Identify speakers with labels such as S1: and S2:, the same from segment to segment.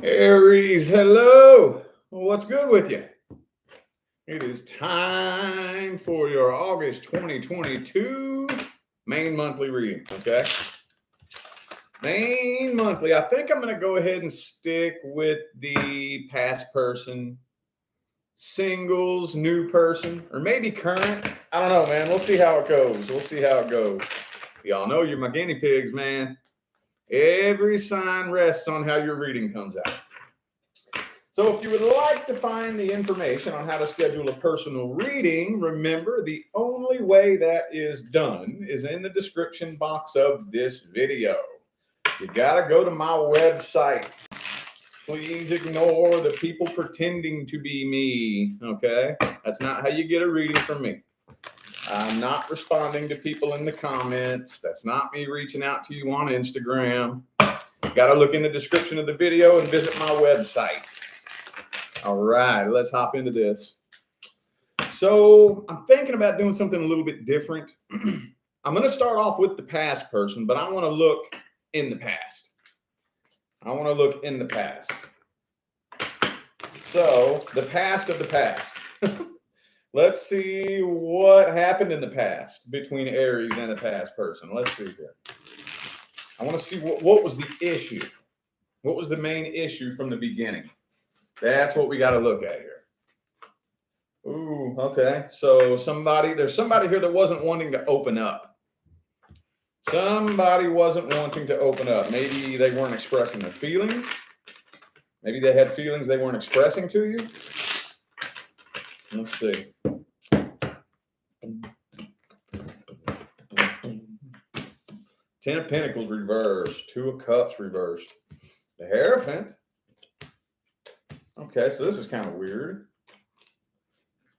S1: Aries, hello. What's good with you? It is time for your August 2022 main monthly reading, okay? Main monthly. I think I'm going to go ahead and stick with the past person, singles, new person, or maybe current. I don't know, man. We'll see how it goes. Y'all know you're my guinea pigs, man. Every sign rests on how your reading comes out. So if you would like to find the information on how to schedule a personal reading, remember the only way that is done is in the description box of this video. You got to go to my website. Please ignore the people pretending to be me, okay? That's not how you get a reading from me. I'm not responding to people in the comments. That's not me reaching out to you on Instagram. You got to look in the description of the video and visit my website. All right, let's hop into this. So I'm thinking about doing something a little bit different. I'm going to start off with the past person, but I want to look in the past. So the past of the past. Let's see what happened in the past between Aries and the past person. Let's see here. I want to see what was the issue. What was the main issue from the beginning? That's what we got to look at here. Ooh, okay. So there's somebody here that wasn't wanting to open up. Somebody wasn't wanting to open up. Maybe they weren't expressing their feelings. Maybe they had feelings they weren't expressing to you. Let's see. Ten of Pentacles reversed. Two of Cups reversed. The Hierophant. Okay, so this is kind of weird.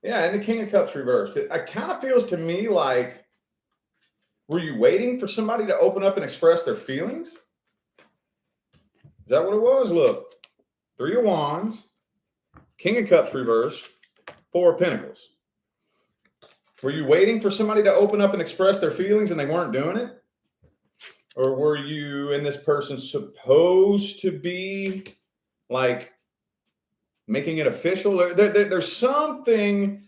S1: Yeah, and the King of Cups reversed. It kind of feels to me like, were you waiting for somebody to open up and express their feelings? Is that what it was? Look, Three of Wands, King of Cups reversed, Four of Pentacles. Were you waiting for somebody to open up and express their feelings and they weren't doing it? Or were you and this person supposed to be like making it official? There's something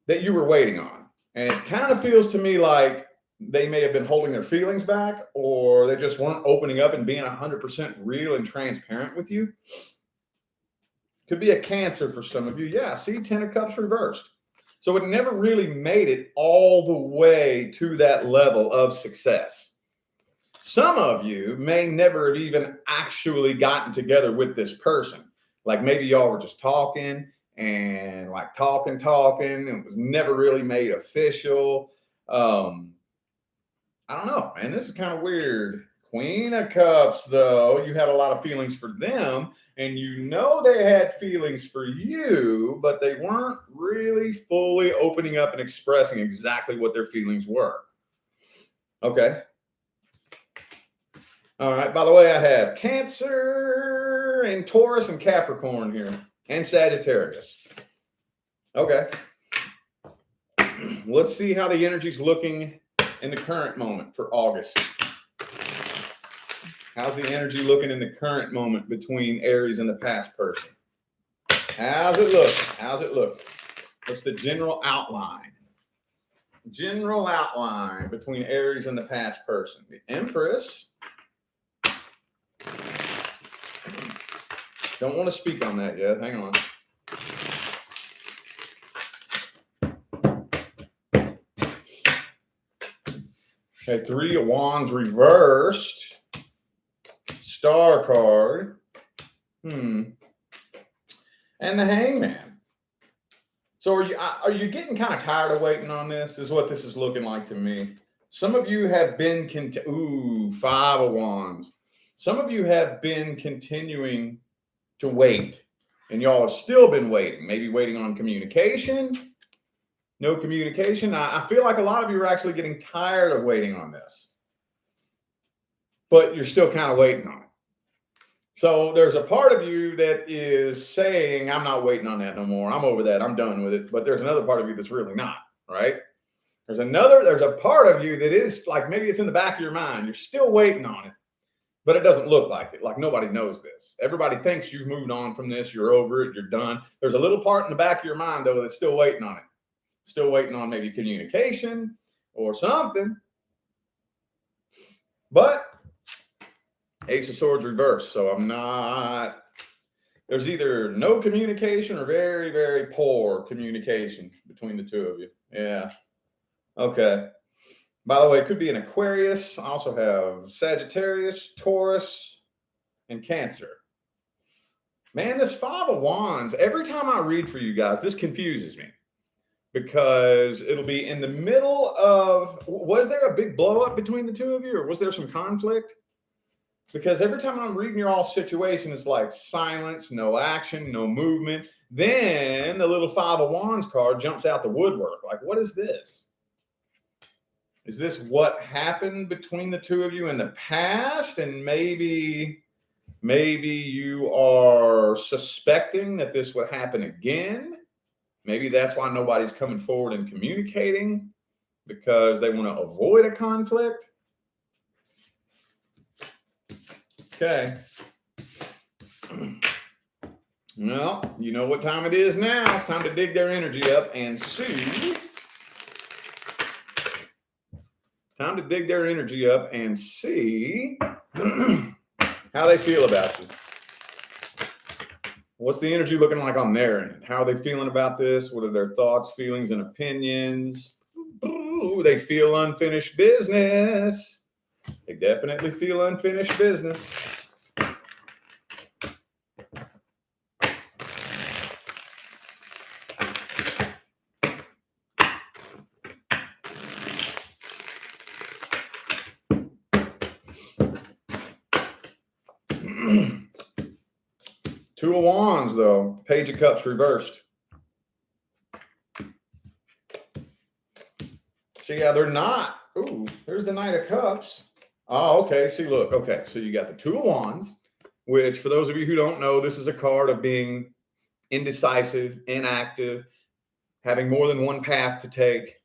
S1: that you were waiting on. And it kind of feels to me like they may have been holding their feelings back, or they just weren't opening up and being 100% real and transparent with you. Could be a Cancer for some of you. Yeah, see, Ten of Cups reversed. So it never really made it all the way to that level of success. Some of you may never have even actually gotten together with this person. Like maybe y'all were just talking and like talking, and it was never really made official. I don't know, man. This is kind of weird. Queen of Cups, though, you had a lot of feelings for them, and you know they had feelings for you, but they weren't really fully opening up and expressing exactly what their feelings were. Okay. All right. By the way, I have Cancer and Taurus and Capricorn here, and Sagittarius. Okay. Let's see how the energy's looking in the current moment for August. How's the energy looking in the current moment between Aries and the past person? How's it look? What's the general outline? General outline between Aries and the past person. The Empress. Don't want to speak on that yet. Hang on. Okay, Three of Wands reversed. Star card. And the Hangman. So are you getting kind of tired of waiting on this? Is what this is looking like to me. Some of you have been Five of Wands. Some of you have been continuing to wait, and y'all have still been waiting. Maybe waiting on communication. No communication. I feel like a lot of you are actually getting tired of waiting on this, but you're still kind of waiting on it. So there's a part of you that is saying, I'm not waiting on that no more. I'm over that. I'm done with it. But there's another part of you that's really not, right? There's a part of you that is like, maybe it's in the back of your mind. You're still waiting on it, but it doesn't look like it. Like nobody knows this. Everybody thinks you've moved on from this. You're over it. You're done. There's a little part in the back of your mind, though, that's still waiting on it. Still waiting on maybe communication or something. But Ace of Swords reversed. So I'm not, there's either no communication or very, very poor communication between the two of you. Yeah. Okay. By the way, it could be an Aquarius. I also have Sagittarius, Taurus, and Cancer. Man, this Five of Wands, every time I read for you guys, this confuses me because it'll be in the middle of, was there a big blow up between the two of you or was there some conflict? Because every time I'm reading your all situation, it's like silence, no action, no movement. Then the little Five of Wands card jumps out the woodwork. Like, what is this? Is this what happened between the two of you in the past? And maybe you are suspecting that this would happen again. Maybe that's why nobody's coming forward and communicating, because they want to avoid a conflict. Okay. Well, you know what time it is now. It's time to dig their energy up and see. Time to dig their energy up and see how they feel about you. What's the energy looking like on their end? How are they feeling about this? What are their thoughts, feelings, and opinions? Ooh, they feel unfinished business. They definitely feel unfinished business. Two of Wands, though. Page of Cups reversed. See, yeah, they're not. Ooh, there's the Knight of Cups. Oh, okay. See, look. Okay, so you got the Two of Wands, which, for those of you who don't know, this is a card of being indecisive, inactive, having more than one path to take.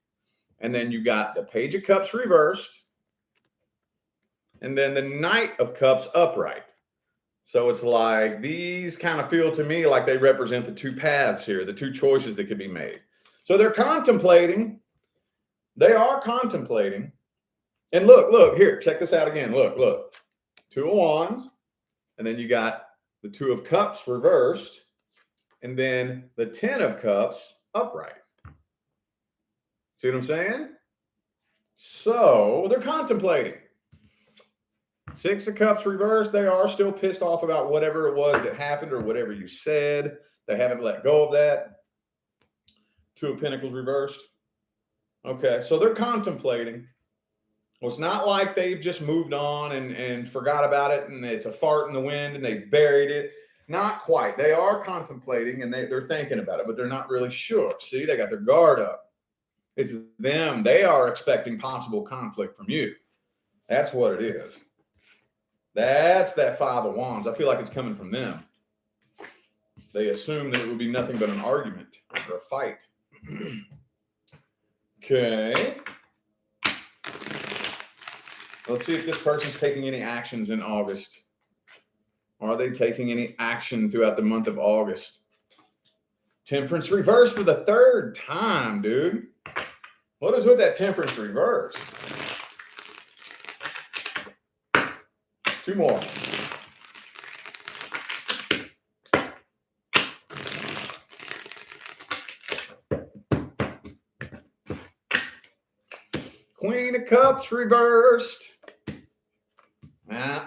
S1: And then you got the Page of Cups reversed. And then the Knight of Cups upright. So it's like these kind of feel to me like they represent the two paths here, the two choices that could be made. So they're contemplating. They are contemplating. And look, here, check this out again. Look. Two of Wands. And then you got the Two of Cups reversed. And then the Ten of Cups upright. See what I'm saying? So they're contemplating. Six of Cups reversed. They are still pissed off about whatever it was that happened or whatever you said. They haven't let go of that. Two of Pentacles reversed. Okay, so they're contemplating. Well, it's not like they've just moved on and forgot about it and it's a fart in the wind and they've buried it. Not quite. They are contemplating and they're thinking about it, but they're not really sure. See, they got their guard up. It's them. They are expecting possible conflict from you. That's what it is. That's that Five of Wands. I feel like it's coming from them. They assume that it would be nothing but an argument or a fight. Okay. Let's see if this person's taking any actions in August. Are they taking any action throughout the month of August? Temperance reverse for the third time, dude. What is with that Temperance reverse? Two more. Queen of Cups reversed.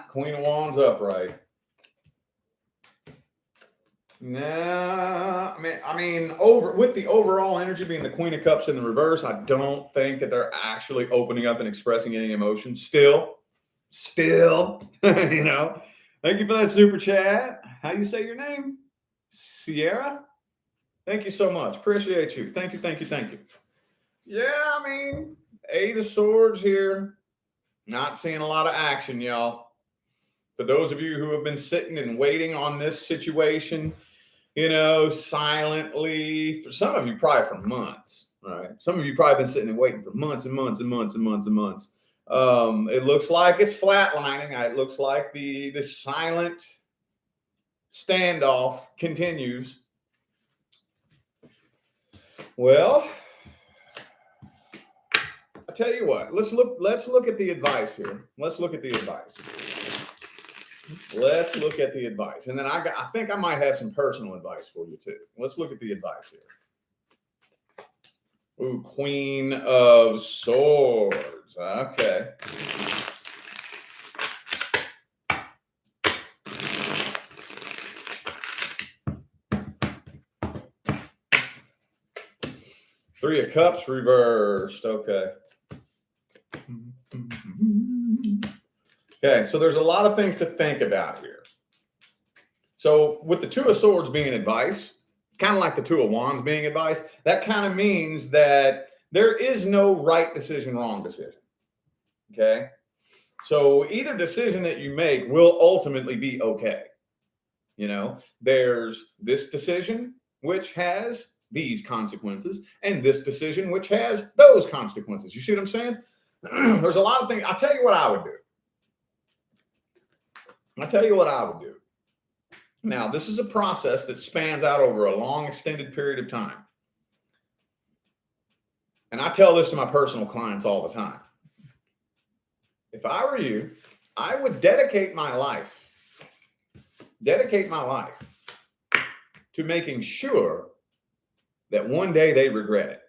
S1: Queen of Wands upright. Nah, I mean, with the overall energy being the Queen of Cups in the reverse, I don't think that they're actually opening up and expressing any emotion. Still, you know. Thank you for that super chat. How you say your name? Sierra? Thank you so much. Appreciate you. Thank you. Yeah, I mean, Eight of Swords here. Not seeing a lot of action, y'all. For those of you who have been sitting and waiting on this situation, you know, silently, for some of you probably for months, right? Some of you probably been sitting and waiting for months and months and months and months and months. It looks like it's flatlining. It looks like the silent standoff continues. Well, I tell you what. Let's look at the advice here. Let's look at the advice. Let's look at the advice, and then I think I might have some personal advice for you too. Let's look at the advice here. Ooh, Queen of Swords. Okay. Three of Cups reversed. Okay. Okay, so there's a lot of things to think about here. So with the Two of Swords being advice, kind of like the Two of Wands being advice, that kind of means that there is no right decision, wrong decision. Okay? So either decision that you make will ultimately be okay. You know, there's this decision which has these consequences, and this decision which has those consequences. You see what I'm saying? There's a lot of things. I'll tell you what I would do. Now, this is a process that spans out over a long, extended period of time. And I tell this to my personal clients all the time. If I were you, I would dedicate my life to making sure that one day they regret it.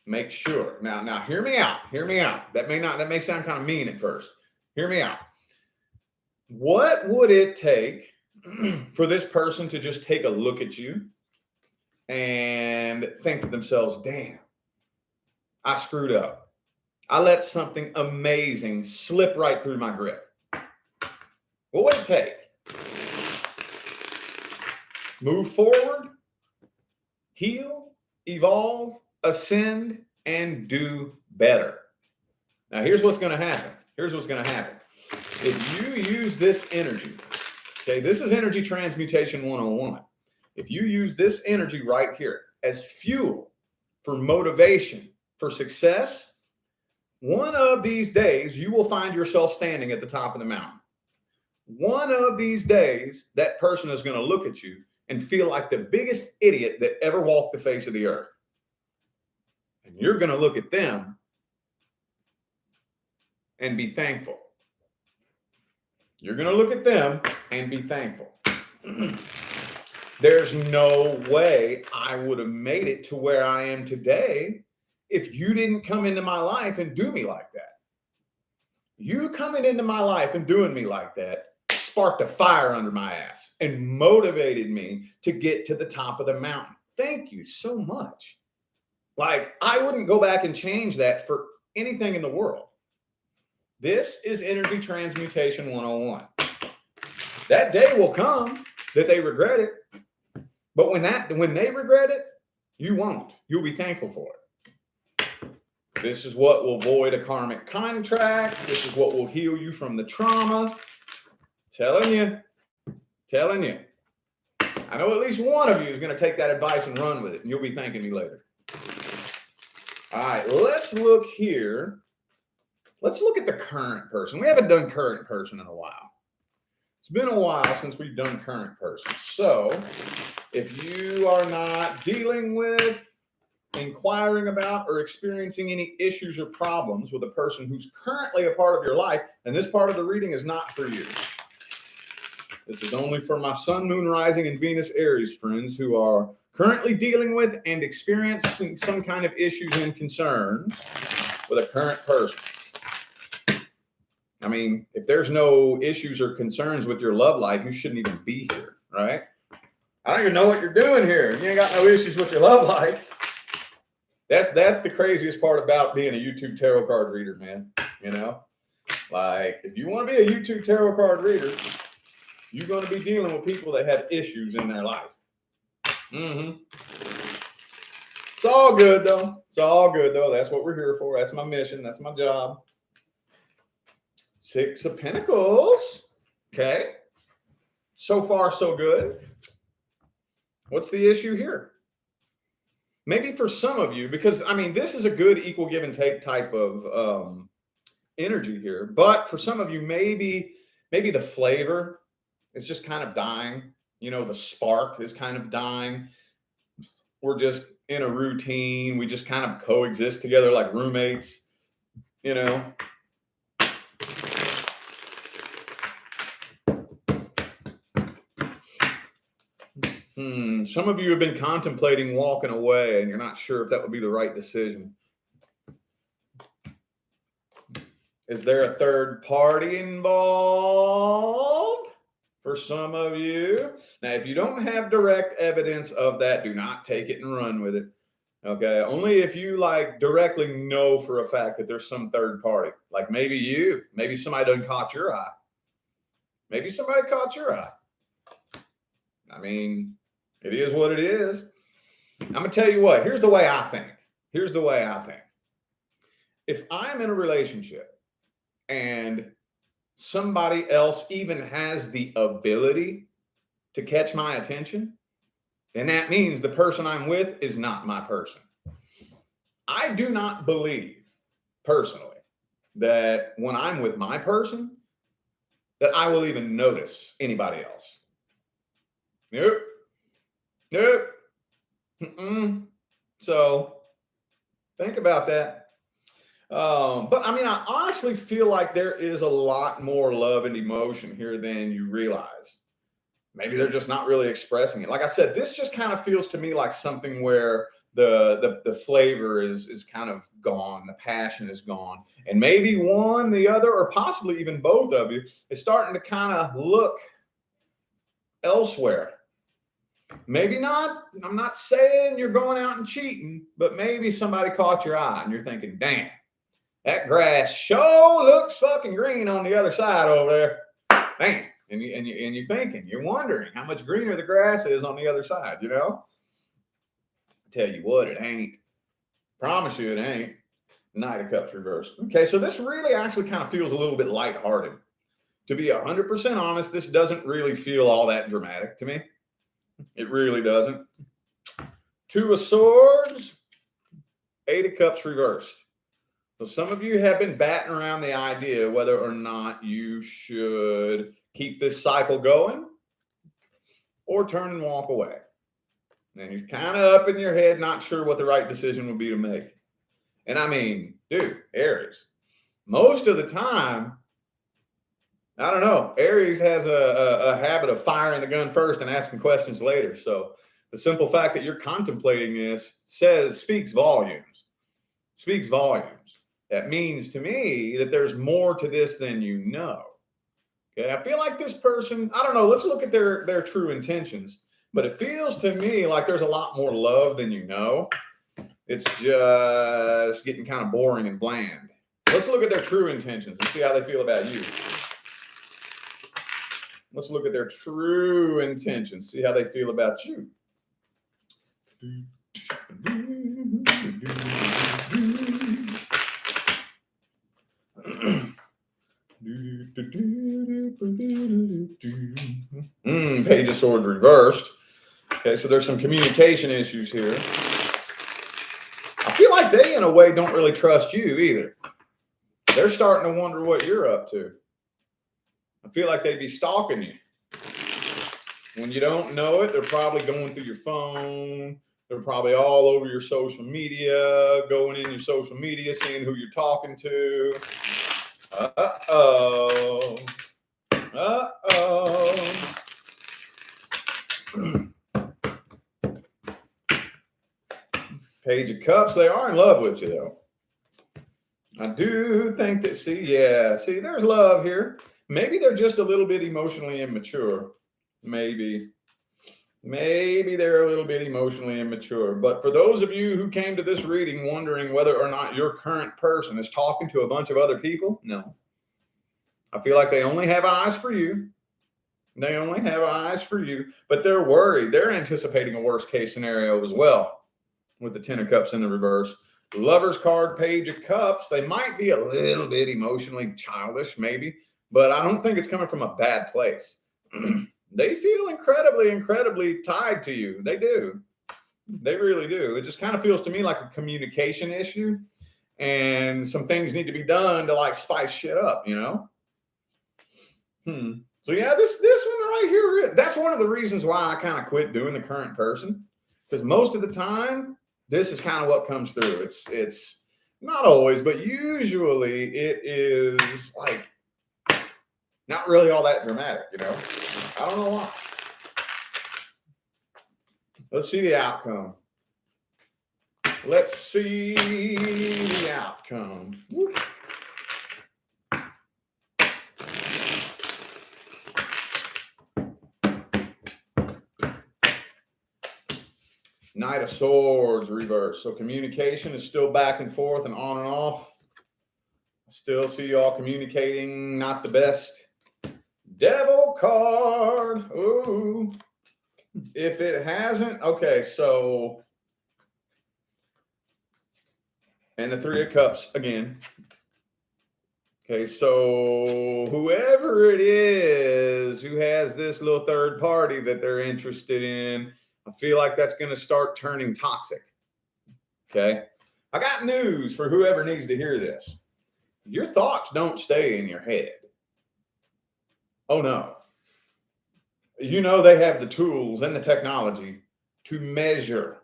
S1: Make sure. Now hear me out. That may sound kind of mean at first. Hear me out. What would it take for this person to just take a look at you and think to themselves, damn, I screwed up. I let something amazing slip right through my grip. What would it take? Move forward, heal, evolve, ascend, and do better. Now, here's what's going to happen. If you use this energy, okay, this is energy transmutation 101. If you use this energy right here as fuel for motivation, for success, one of these days you will find yourself standing at the top of the mountain. One of these days, that person is going to look at you and feel like the biggest idiot that ever walked the face of the earth. And you're going to look at them and be thankful. You're going to look at them and be thankful. There's no way I would have made it to where I am today if you didn't come into my life and do me like that. You coming into my life and doing me like that sparked a fire under my ass and motivated me to get to the top of the mountain. Thank you so much. Like, I wouldn't go back and change that for anything in the world. This is energy transmutation 101. That day will come that they regret it. But when they regret it, you won't. You'll be thankful for it. This is what will void a karmic contract. This is what will heal you from the trauma. Telling you. I know at least one of you is going to take that advice and run with it, and you'll be thanking me later. All right, let's look here. Let's look at the current person. We haven't done current person in a while. It's been a while since we've done current person. So if you are not dealing with, inquiring about, or experiencing any issues or problems with a person who's currently a part of your life, then this part of the reading is not for you. This is only for my Sun, Moon, Rising, and Venus Aries friends who are currently dealing with and experiencing some kind of issues and concerns with a current person. I mean, if there's no issues or concerns with your love life, you shouldn't even be here, right? I don't even know what you're doing here. You ain't got no issues with your love life. That's the craziest part about being a YouTube tarot card reader, man. You know, like, if you want to be a YouTube tarot card reader, you're going to be dealing with people that have issues in their life. It's all good, though. That's what we're here for. That's my mission. That's my job. Six of Pentacles. Okay. So far, so good. What's the issue here? maybe for some of you, because I mean, this is a good equal give and take type of energy here. But for some of you, maybe the flavor is just kind of dying. You know, the spark is kind of dying. We're just in a routine. We just kind of coexist together like roommates, you know. Some of you have been contemplating walking away and you're not sure if that would be the right decision. Is there a third party involved for some of you? Now, if you don't have direct evidence of that, do not take it and run with it. Okay. Only if you like directly know for a fact that there's some third party, like maybe somebody done caught your eye. Maybe somebody caught your eye. I mean, it is what it is. I'm going to tell you what, here's the way I think. If I'm in a relationship and somebody else even has the ability to catch my attention, then that means the person I'm with is not my person. I do not believe personally that when I'm with my person, that I will even notice anybody else. Nope. So think about that. But I mean, I honestly feel like there is a lot more love and emotion here than you realize. Maybe they're just not really expressing it. Like I said, this just kind of feels to me like something where the flavor is kind of gone, the passion is gone, and maybe one, the other, or possibly even both of you is starting to kind of look elsewhere. Maybe not. I'm not saying you're going out and cheating, but maybe somebody caught your eye and you're thinking, damn, that grass sure looks fucking green on the other side over there. Damn. And you're thinking, you're wondering how much greener the grass is on the other side, you know? I tell you what, it ain't. Promise you it ain't. Knight of Cups reversed. Okay, so this really actually kind of feels a little bit lighthearted. To be 100% honest, this doesn't really feel all that dramatic to me. It really doesn't. Two of Swords, Eight of Cups reversed. So some of you have been batting around the idea whether or not you should keep this cycle going or turn and walk away. And you're kind of up in your head, not sure what the right decision would be to make. And I mean, dude, Aries, most of the time, I don't know, Aries has a habit of firing the gun first and asking questions later. So the simple fact that you're contemplating this speaks volumes. That means to me that there's more to this than you know. Okay, I feel like this person, I don't know, let's look at their true intentions. But it feels to me like there's a lot more love than you know. It's just getting kind of boring and bland. Let's look at their true intentions and see how they feel about you. Let's look at their true intentions, see how they feel about you. Page of Swords reversed. Okay, so there's some communication issues here. I feel like they, in a way, don't really trust you either. They're starting to wonder what you're up to. I feel like they'd be stalking you. When you don't know it, they're probably going through your phone. They're probably all over your social media, going in your social media, seeing who you're talking to. Uh-oh. Page of Cups, they are in love with you, though. I do think that, see, there's love here. Maybe they're just a little bit emotionally immature. Maybe they're a little bit emotionally immature. But for those of you who came to this reading wondering whether or not your current person is talking to a bunch of other people, no. I feel like they only have eyes for you. They only have eyes for you, but they're worried. They're anticipating a worst case scenario as well with the Ten of Cups in the reverse. Lover's card, Page of Cups. They might be a little bit emotionally childish, maybe, but I don't think it's coming from a bad place. They feel incredibly, incredibly tied to you. They do. They really do. It just kind of feels to me like a communication issue, and some things need to be done to like spice shit up, you know? So yeah, this one right here, that's one of the reasons why I kind of quit doing the current person. Because most of the time, this is kind of what comes through. It's not always, but usually it is like not really all that dramatic, you know? I don't know why. Let's see the outcome. Let's see the outcome. Woo. Knight of Swords reverse. So communication is still back and forth and on and off. I still see y'all communicating not the best. Devil card. Ooh. If it hasn't, okay, so, and the Three of Cups again. Okay, so whoever it is who has this little third party that they're interested in, I feel like that's going to start turning toxic. Okay, I got news for whoever needs to hear this. Your thoughts don't stay in your head. Oh no. You know, they have the tools and the technology to measure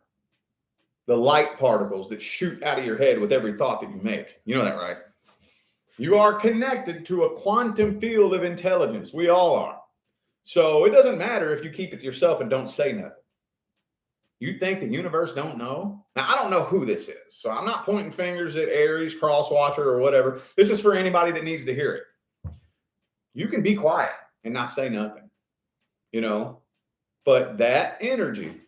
S1: the light particles that shoot out of your head with every thought that you make. You know that, right? You are connected to a quantum field of intelligence. We all are. So it doesn't matter if you keep it to yourself and don't say nothing. You think the universe don't know? Now, I don't know who this is, so I'm not pointing fingers at Aries, Crosswatcher, or whatever. This is for anybody that needs to hear it. You can be quiet and not say nothing, you know, but that energy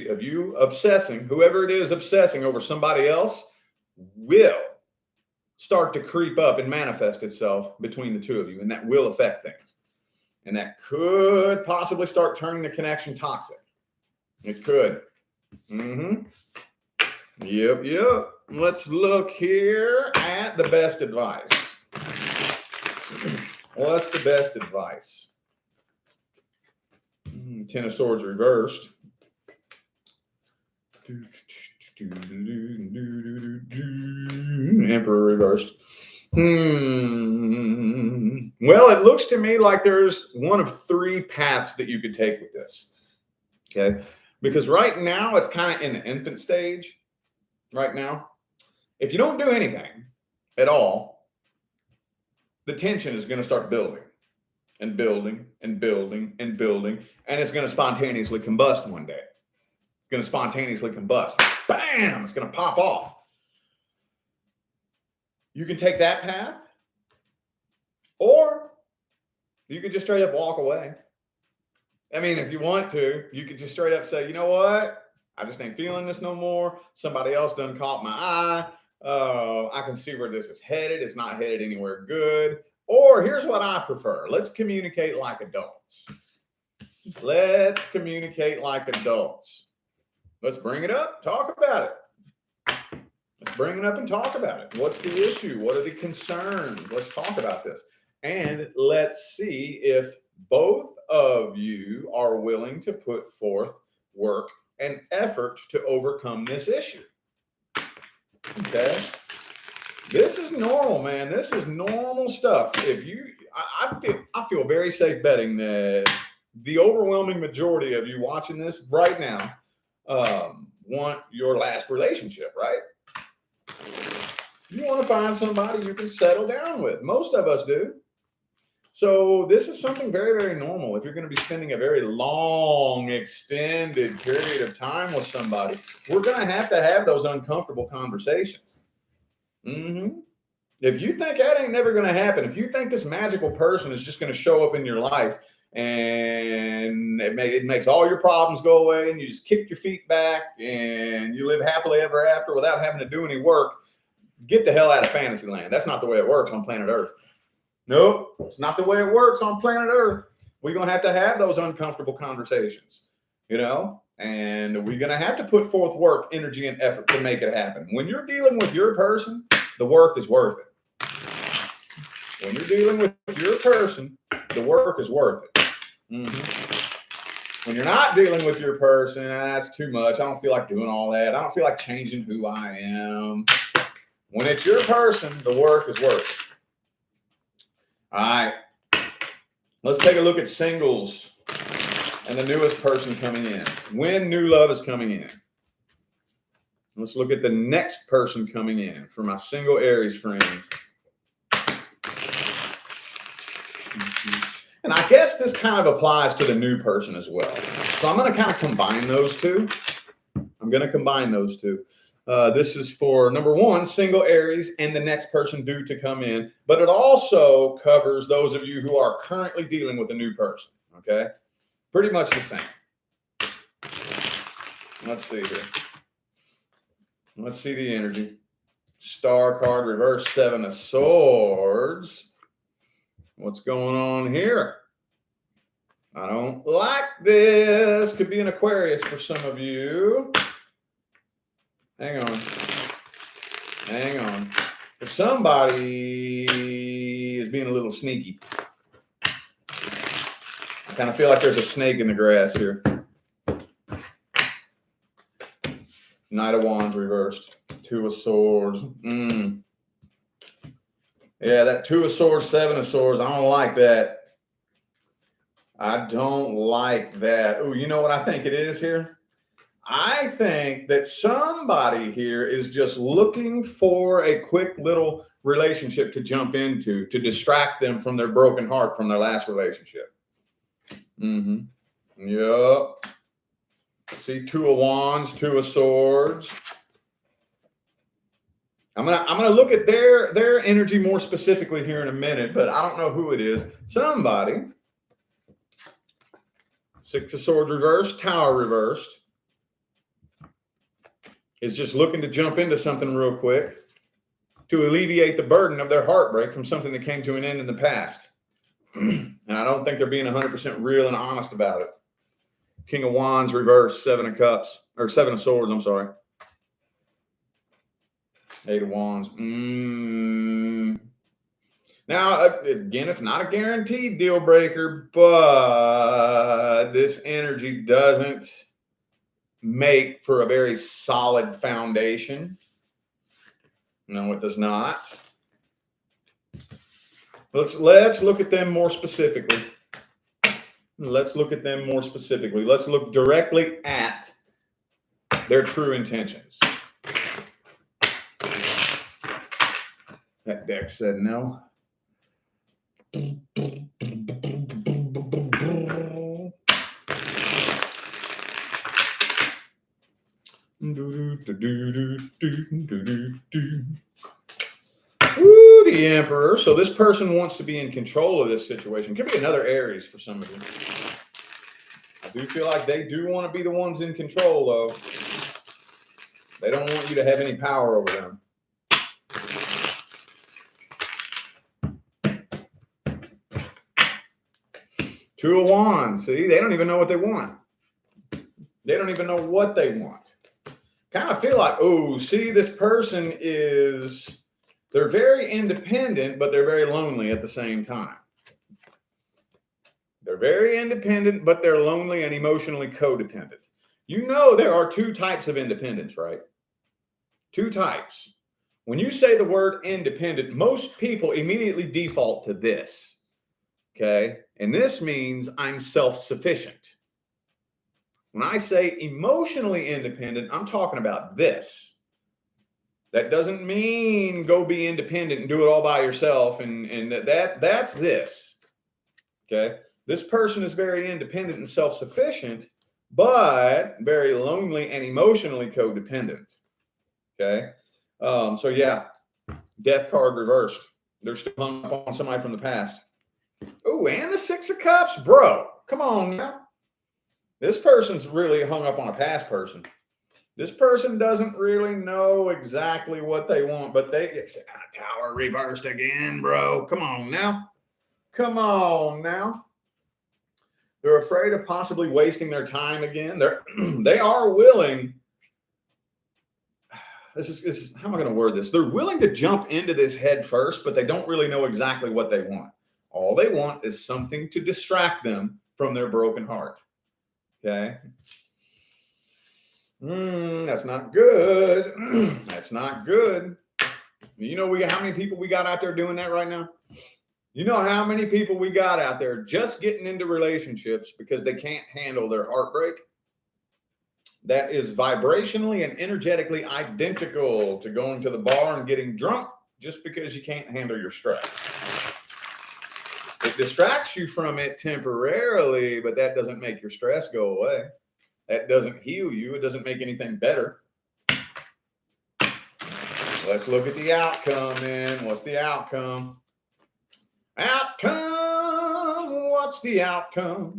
S1: of you obsessing, whoever it is obsessing over somebody else, will start to creep up and manifest itself between the two of you, and that will affect things. And that could possibly start turning the connection toxic. It could. Yep. Let's look here at the best advice. What's the best advice? Ten of Swords reversed. Emperor reversed. Well, it looks to me like there's one of three paths that you could take with this. Okay. Because right now it's kind of in the infant stage. Right now, if you don't do anything at all, the tension is going to start building and building and building and building, and it's going to spontaneously combust one day. It's going to spontaneously combust. Bam! It's going to pop off. You can take that path, or you could just straight up walk away. I mean, if you want to, you could just straight up say, you know what? I just ain't feeling this no more. Somebody else done caught my eye. I can see where this is headed. It's not headed anywhere good. Or here's what I prefer. Let's communicate like adults. Let's communicate like adults. Let's bring it up. Talk about it. Let's bring it up and talk about it. What's the issue? What are the concerns? Let's talk about this. And let's see if both of you are willing to put forth work and effort to overcome this issue. Okay. This is normal, man. This is normal stuff. If you, I feel very safe betting that the overwhelming majority of you watching this right now want your last relationship, right? You want to find somebody you can settle down with. Most of us do. So this is something very, very normal. If you're going to be spending a very long, extended period of time with somebody, we're going to have those uncomfortable conversations. If you think that ain't never going to happen, if you think this magical person is just going to show up in your life and it makes all your problems go away and you just kick your feet back and you live happily ever after without having to do any work, get the hell out of fantasy land. That's not the way it works on planet Earth. Nope, it's not the way it works on planet Earth. We're going to have those uncomfortable conversations, you know, and we're going to have to put forth work, energy, and effort to make it happen. When you're dealing with your person, the work is worth it. When you're dealing with your person, the work is worth it. When you're not dealing with your person, that's too much. I don't feel like doing all that. I don't feel like changing who I am. When it's your person, the work is work. All right. Let's take a look at singles and the newest person coming in. When new love is coming in. Let's look at the next person coming in for my single Aries friends. And I guess this kind of applies to the new person as well. So I'm going to kind of combine those two. This is for number one, single Aries and the next person due to come in. But it also covers those of you who are currently dealing with a new person. Okay? Pretty much the same. Let's see here. Let's see the energy. Star card, reverse, 7 of Swords. What's going on here? I don't like this. Could be an Aquarius for some of you. Hang on. If somebody is being a little sneaky. I kind of feel like there's a snake in the grass here. Knight of Wands reversed. 2 of Swords. Yeah, that 2 of Swords, 7 of Swords. I don't like that. Oh, you know what I think it is here? I think that somebody here is just looking for a quick little relationship to jump into, to distract them from their broken heart from their last relationship. Yep. See, 2 of Wands, 2 of Swords. I'm gonna look at their energy more specifically here in a minute, but I don't know who it is. Somebody. 6 of Swords reversed, Tower reversed. Is just looking to jump into something real quick to alleviate the burden of their heartbreak from something that came to an end in the past. And I don't think they're being 100% real and honest about it. King of Wands reversed, 7 of Cups, or 7 of Swords, I'm sorry. 8 of Wands. Now, again, it's not a guaranteed deal breaker, but this energy doesn't make for a very solid foundation. No, it does not. Let's look at them more specifically. Let's look directly at their true intentions. That deck said no. Ooh, the Emperor. So this person wants to be in control of this situation. Could be another Aries for some of you. I do feel like they do want to be the ones in control, though. They don't want you to have any power over them. Two of Wands. See, they don't even know what they want. They don't even know what they want. Kind of feel like, oh, see, this person is, they're very independent, but they're very lonely at the same time. They're very independent, but they're lonely and emotionally codependent. You know there are two types of independence, right? Two types. When you say the word independent, most people immediately default to this, okay? And this means I'm self-sufficient. When I say emotionally independent, I'm talking about this. That doesn't mean go be independent and do it all by yourself, and that's this, okay? This person is very independent and self-sufficient, but very lonely and emotionally codependent, okay? So yeah, Death card reversed. They're still hung up on somebody from the past. Oh, and the 6 of Cups, bro. Come on now. This person's really hung up on a past person. This person doesn't really know exactly what they want, but Tower reversed again, bro. Come on now. Come on now. They're afraid of possibly wasting their time again. They are willing. This is how am I going to word this? They're willing to jump into this head first, but they don't really know exactly what they want. All they want is something to distract them from their broken heart. Okay. That's not good. That's not good. You know how many people we got out there doing that right now? You know how many people we got out there just getting into relationships because they can't handle their heartbreak? That is vibrationally and energetically identical to going to the bar and getting drunk just because you can't handle your stress. It distracts you from it temporarily, but that doesn't make your stress go away. That doesn't heal you. It doesn't make anything better. Let's look at the outcome, man. What's the outcome? Outcome. What's the outcome?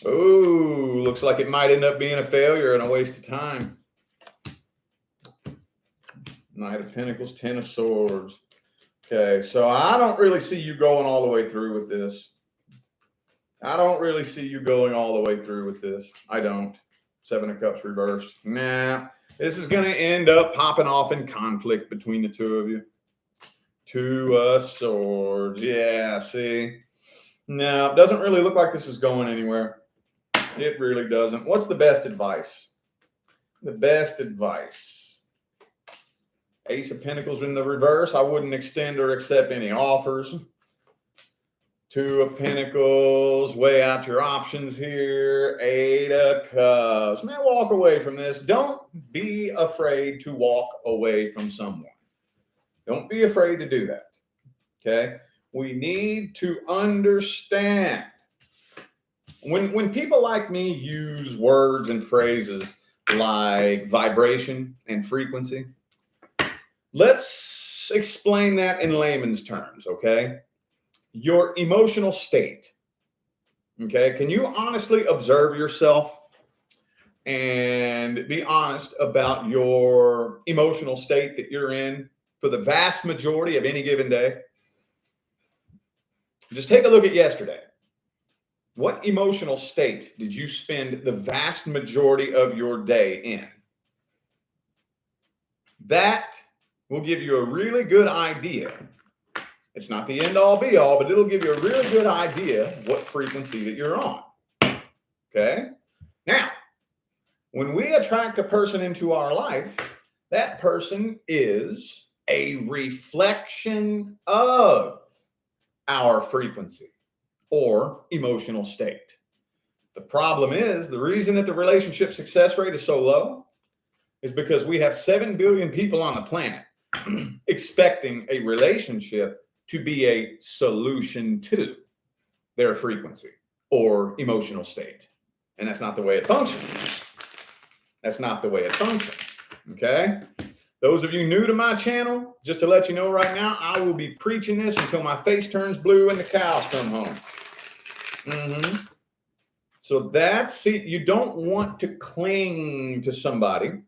S1: Oh, looks like it might end up being a failure and a waste of time. Knight of Pentacles, Ten of Swords. Okay, so I don't really see you going all the way through with this. I don't really see you going all the way through with this. I don't. Seven of Cups reversed. Nah, this is going to end up popping off in conflict between the two of you. Two of Swords. Yeah, see? No, it doesn't really look like this is going anywhere. It really doesn't. What's the best advice? The best advice. Ace of Pentacles in the reverse. I wouldn't extend or accept any offers. Two of Pentacles. Weigh out your options here. Eight of Cups. Man, walk away from this. Don't be afraid to walk away from someone. Don't be afraid to do that. Okay? We need to understand. When people like me use words and phrases like vibration and frequency, let's explain that in layman's terms, okay? Your emotional state, okay? Can you honestly observe yourself and be honest about your emotional state that you're in for the vast majority of any given day? Just take a look at yesterday. What emotional state did you spend the vast majority of your day in? That will give you a really good idea. It's not the end all be all, but it'll give you a really good idea what frequency that you're on. Okay? Now, when we attract a person into our life, that person is a reflection of our frequency or emotional state. The problem is, the reason that the relationship success rate is so low is because we have 7 billion people on the planet expecting a relationship to be a solution to their frequency or emotional state. And that's not the way it functions. That's not the way it functions. Okay? Those of you new to my channel, just to let you know right now, I will be preaching this until my face turns blue and the cows come home. So see, you don't want to cling to somebody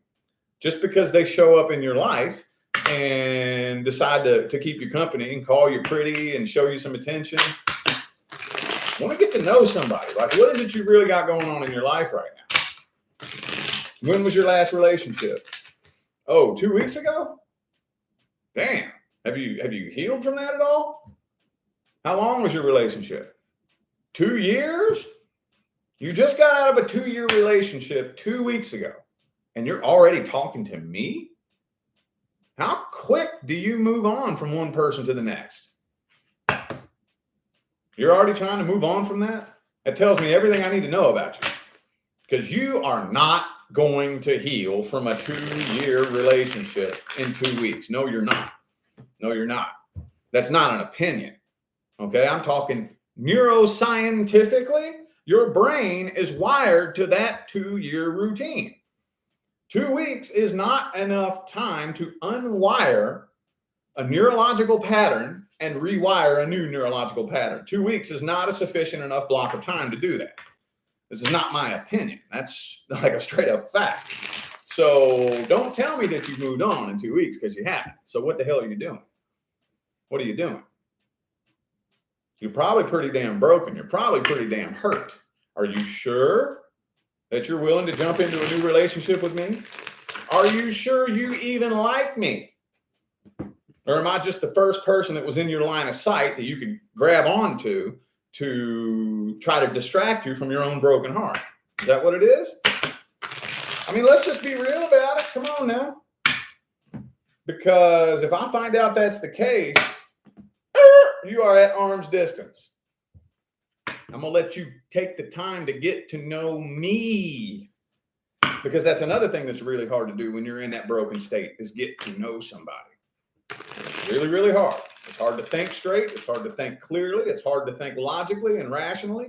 S1: just because they show up in your life and decide to keep you company and call you pretty and show you some attention. You want to get to know somebody. Like, what is it you really got going on in your life right now? When was your last relationship? Oh, 2 weeks ago? Damn. Have you healed from that at all? How long was your relationship? 2 years? You just got out of a 2-year relationship 2 weeks ago, and you're already talking to me? How quick do you move on from one person to the next? You're already trying to move on from that? That tells me everything I need to know about you. Because you are not going to heal from a 2-year relationship in 2 weeks. No, you're not. No, you're not. That's not an opinion. Okay, I'm talking neuroscientifically. Your brain is wired to that 2-year routine. 2 weeks is not enough time to unwire a neurological pattern and rewire a new neurological pattern. 2 weeks is not a sufficient enough block of time to do that. This is not my opinion. That's like a straight up fact. So don't tell me that you moved on in 2 weeks, because you haven't. So what the hell are you doing? What are you doing? You're probably pretty damn broken. You're probably pretty damn hurt. Are you sure that you're willing to jump into a new relationship with me? Are you sure you even like me? Or am I just the first person that was in your line of sight that you could grab onto to try to distract you from your own broken heart? Is that what it is? I mean, let's just be real about it. Come on now. Because if I find out that's the case, you are at arm's distance. I'm going to let you take the time to get to know me. Because that's another thing that's really hard to do when you're in that broken state, is get to know somebody. It's really, really hard. It's hard to think straight. It's hard to think clearly. It's hard to think logically and rationally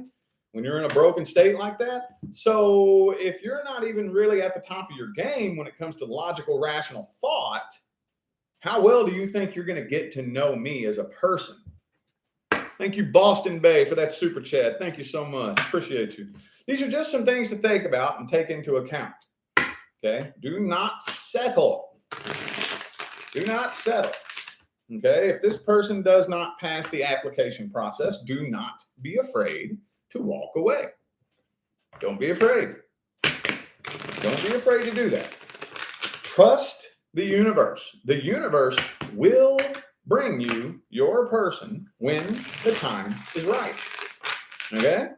S1: when you're in a broken state like that. So if you're not even really at the top of your game when it comes to logical, rational thought, how well do you think you're going to get to know me as a person? Thank you, Boston Bay, for that super chat. Thank you so much. Appreciate you. These are just some things to think about and take into account. Okay? Do not settle. Do not settle. Okay? If this person does not pass the application process, do not be afraid to walk away. Don't be afraid. Don't be afraid to do that. Trust the universe. The universe will bring you your person when the time is right. Okay?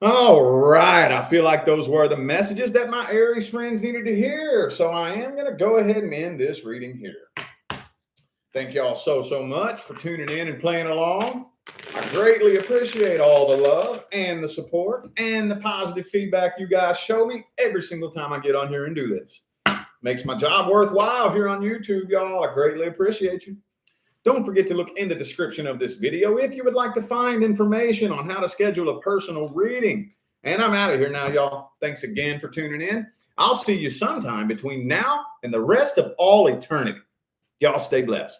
S1: All right. I feel like those were the messages that my Aries friends needed to hear. So I am going to go ahead and end this reading here. Thank y'all so much for tuning in and playing along. I greatly appreciate all the love and the support and the positive feedback you guys show me every single time I get on here and do this. Makes my job worthwhile here on YouTube, y'all. I greatly appreciate you. Don't forget to look in the description of this video if you would like to find information on how to schedule a personal reading. And I'm out of here now, y'all. Thanks again for tuning in. I'll see you sometime between now and the rest of all eternity. Y'all stay blessed.